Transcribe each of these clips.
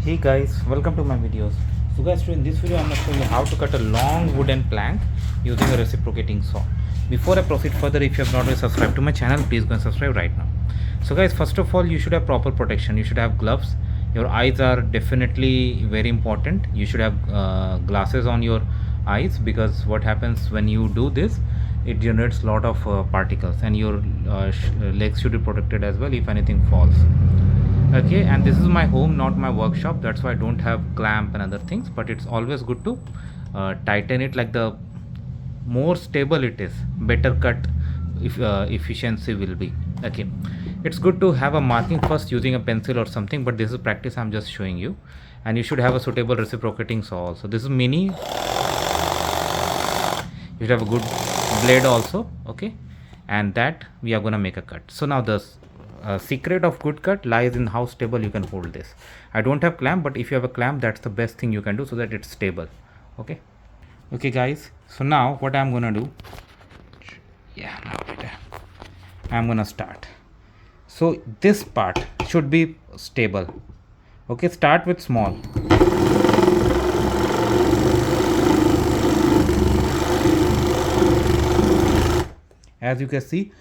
Hey guys, welcome to my videos. So guys, in this video I'm going to show you how to cut a long wooden plank using a reciprocating saw. Before I proceed further, if you have not yet subscribed to my channel, please go and subscribe right now. So guys, first of all, you should have proper protection. You should have gloves. Your eyes are definitely very important. You should have glasses on your eyes, because what happens when you do this, it generates lot of particles, and your legs should be protected as well if anything falls. Okay, and this is my home, not my workshop. That's why I don't have clamp and other things, but it's always good to tighten it. Like, the more stable it is, better cut if efficiency will be. Okay, it's good to have a marking first using a pencil or something, but this is practice, I'm just showing you. And you should have a suitable reciprocating saw also. This is mini. You should have a good blade also. Okay, and that we are gonna make a cut. So now the secret of good cut lies in how stable you can hold this. I don't have clamp, but if you have a clamp, that's the best thing you can do so that it's stable. Okay guys, so now what I'm gonna do, I'm gonna start. So this part should be stable. Okay, start with small. As you can see,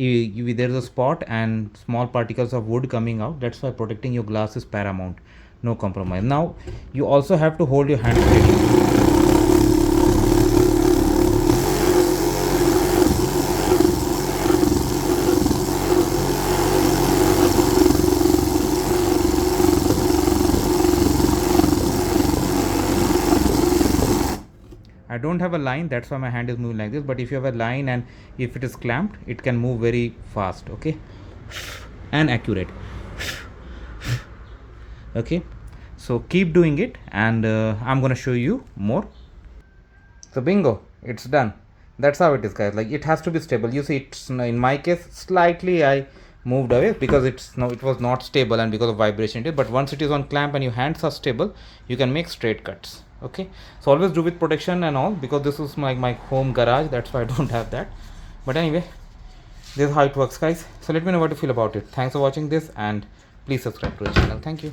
there's a spot and small particles of wood coming out. That's why protecting your glass is paramount. No compromise. Now you also have to hold your hand steady. I don't have a line, that's why my hand is moving like this, but if you have a line and if it is clamped, it can move very fast. Okay, and accurate. Okay, so keep doing it, and I'm gonna show you more. So bingo, it's done. That's how it is, guys. Like, it has to be stable. You see, it's, in my case, slightly I moved away because it was not stable, and because of vibration it is. But once it is on clamp and your hands are stable, you can make straight cuts. Okay, so always do with protection and all, because this is my home garage. That's why I don't have that. But anyway, this is how it works, guys. So let me know what you feel about it. Thanks for watching this, and please subscribe to the channel. Thank you.